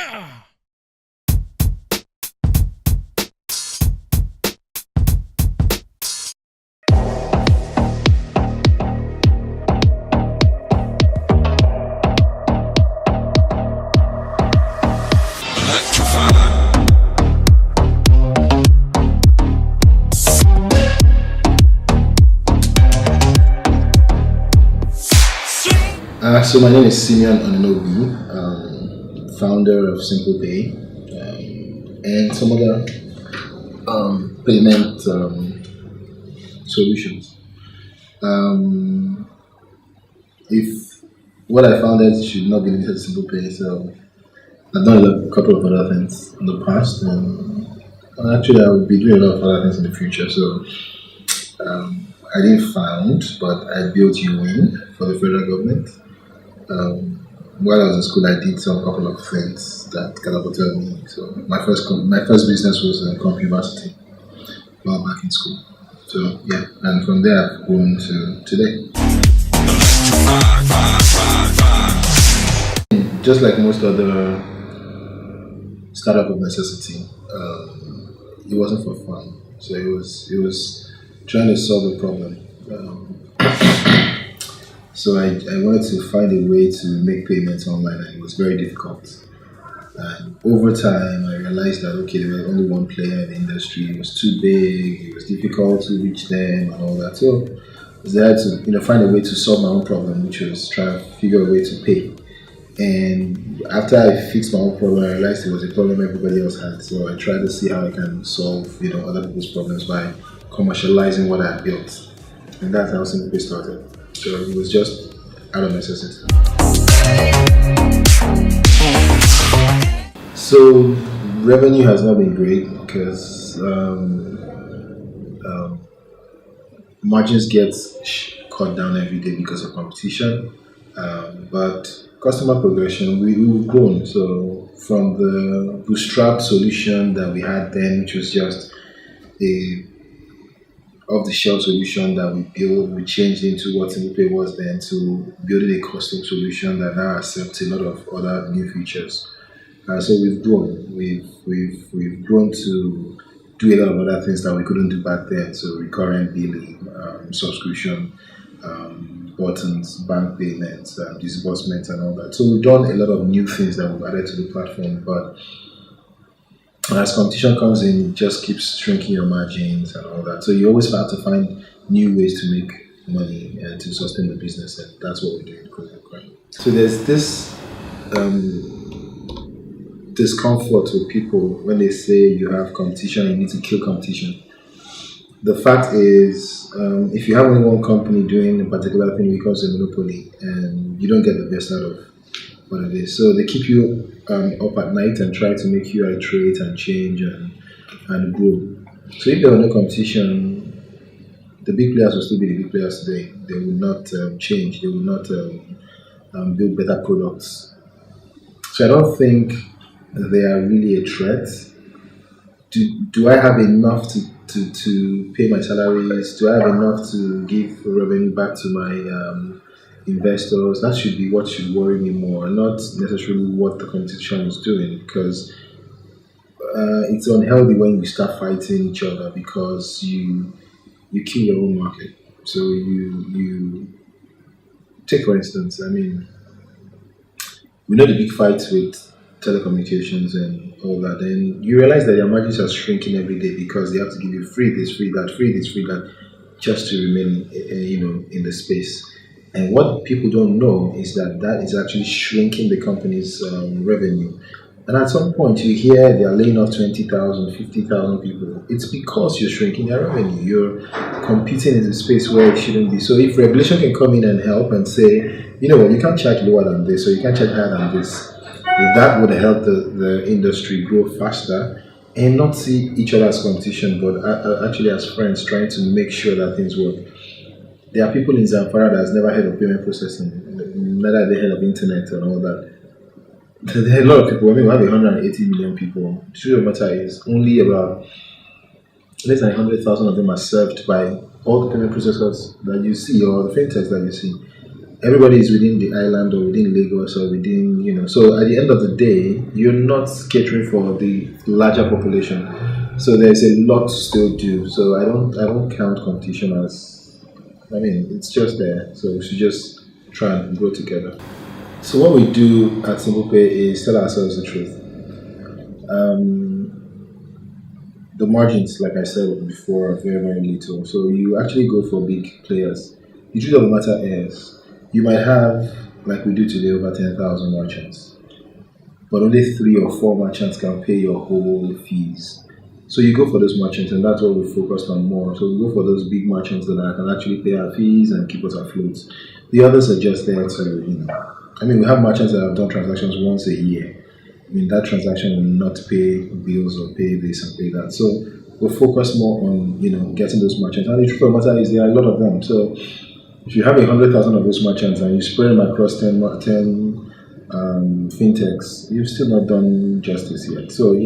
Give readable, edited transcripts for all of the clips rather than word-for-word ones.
So my name is Simeon Ononobi, founder of SimplePay, and some other payment solutions. If what I founded should not be limited to SimplePay, so I've done a couple of other things in the past, and actually I will be doing a lot of other things in the future. So I didn't found, but I built UN for the federal government. While I was in school, I did some couple of things that catapulted me. So my first business was a computer while back in school. So yeah, and from there I've grown to today. Just like most other startup of necessity, it wasn't for fun. So it was trying to solve a problem. So I wanted to find a way to make payments online, and it was very difficult. And over time, I realized that there was only one player in the industry. It was too big. It was difficult to reach them and all that. So I decided to find a way to solve my own problem, which was trying to figure a way to pay. And after I fixed my own problem, I realized it was a problem everybody else had. So I tried to see how I can solve other people's problems by commercializing what I built, and that's how SimplePay started. So it was just out of necessity. So revenue has not been great because margins get cut down every day because of competition. But customer progression, we've grown. So from the bootstrap solution that we had then, which was just a off-the-shelf solution that we built, we changed into what SimplePay was then, to building a custom solution that now accepts a lot of other new features. So we've grown. We've grown to do a lot of other things that we couldn't do back then. So recurrent billing, subscription, buttons, bank payments, disbursements, and all that. So we've done a lot of new things that we've added to the platform, but as competition comes in, it just keeps shrinking your margins and all that. So you always have to find new ways to make money and to sustain the business, and that's what we're doing. So there's this discomfort with people when they say you have competition, you need to kill competition. The fact is, if you have only one company doing a particular thing, it becomes a monopoly, and you don't get the best out of what it is. So they keep you up at night and try to make you iterate and change and grow. So if there were no competition, the big players will still be the big players today. They will not change. They will not build better products. So I don't think they are really a threat. Do I have enough to pay my salaries? Do I have enough to give revenue back to my investors? That should be what should worry me more, not necessarily what the competition is doing, because it's unhealthy when you start fighting each other, because you kill your own market. So you take, for instance, we know the big fights with telecommunications and all that, and you realize that their margins are shrinking every day because they have to give you free this, free that, free this, free that, just to remain in the space. And what people don't know is that is actually shrinking the company's revenue. And at some point you hear they are laying off 20,000, 50,000 people. It's because you're shrinking their revenue. You're competing in a space where it shouldn't be. So if regulation can come in and help and say, you can't charge lower than this, or you can't charge higher than this, that would help the industry grow faster and not see each other as competition, but actually as friends, trying to make sure that things work. There are people in Zamfara that has never heard of payment processing, neither have they heard of internet and all that. There are a lot of people. We have 180 million people. The truth of the matter is only about less than 100,000 of them are served by all the payment processors that you see, or the fintechs that you see. everybody is within the island or within Lagos or within, so at the end of the day, you're not catering for the larger population. So there's a lot to still do. So I don't count competition as, it's just there. So we should just try and grow together. So what we do at SimplePay is tell ourselves the truth. Um, the margins, like I said before, are very, very little. So you actually go for big players. The truth of the matter is, you might have, like we do today, over 10,000 merchants, but only 3 or 4 merchants can pay your whole fees. So you go for those merchants, and that's what we focused on more. So we go for those big merchants that can actually pay our fees and keep us afloat. The others are just there to, we have merchants that have done transactions once a year. That transaction will not pay bills or pay this and pay that. So we'll focus more on, getting those merchants. And the truth of the matter is there are a lot of them. So if you have 100,000 of those merchants and you spread them across 10 fintechs, you've still not done justice yet. So we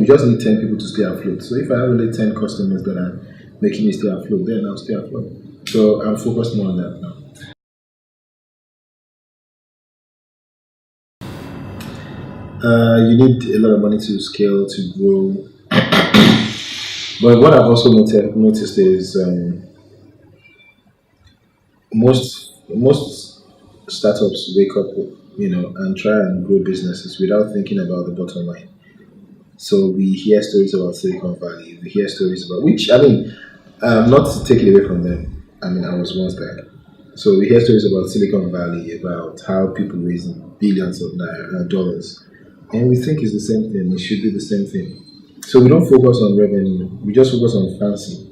just need 10 people to stay afloat. So if I have only 10 customers that are making me stay afloat, then I'll stay afloat. So I'm focused more on that now. You need a lot of money to scale, to grow. But what I've also noticed is most startups wake up, and try and grow businesses without thinking about the bottom line. So we hear stories about Silicon Valley. We hear stories about not to take it away from them. I was once there. So we hear stories about Silicon Valley, about how people raising billions of dollars, and we think it's the same thing. It should be the same thing. So we don't focus on revenue. We just focus on fancy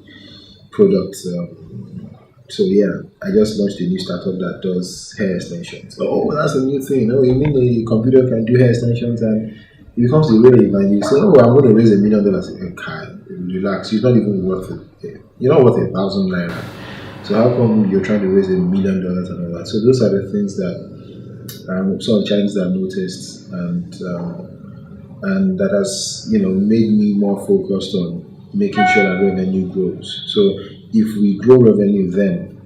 products. So I just launched a new startup that does hair extensions. Oh, that's a new thing. Oh, you mean the computer can do hair extensions, and it becomes a rave, and you say, oh, I'm going to raise $1 million. Okay, relax. You're not even worth it. You're not worth 1,000 naira. So how come you're trying to raise $1 million and all that? So those are the things that some of the challenges I've noticed, and that has made me more focused on making sure that revenue grows. So if we grow revenue, then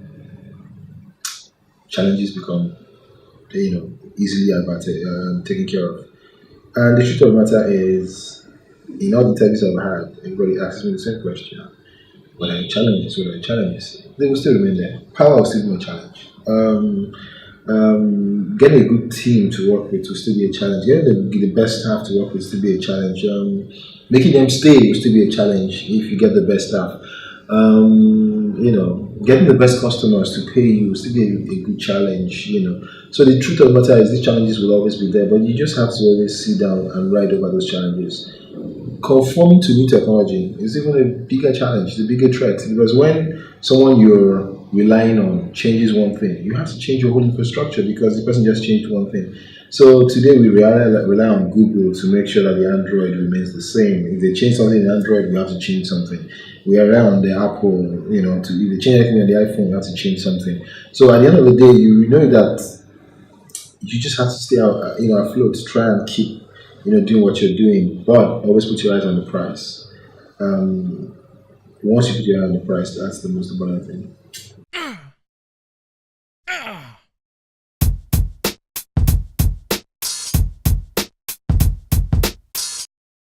challenges become easily taken care of. And the truth of the matter is, in all the interviews I've had, everybody asks me the same question: what are the challenges? What are the challenges? They will still remain there. Power will still be a challenge. Getting a good team to work with will still be a challenge. Getting the best staff to work with will still be a challenge. Making them stay will still be a challenge if you get the best staff. Getting the best customers to pay you will still be a good challenge. So the truth of the matter is, these challenges will always be there, but you just have to always sit down and ride over those challenges. Conforming to new technology is even a bigger challenge, the bigger threat, because when someone you're relying on changes one thing, you have to change your whole infrastructure because the person just changed one thing. So today we rely on Google to make sure that the Android remains the same. If they change something in Android, we have to change something. We rely on the Apple, if they change anything on the iPhone, we have to change something. So at the end of the day, you know that you just have to stay afloat, try and keep doing what you're doing, but always put your eyes on the price. Once you put your eye on the price, that's the most important thing.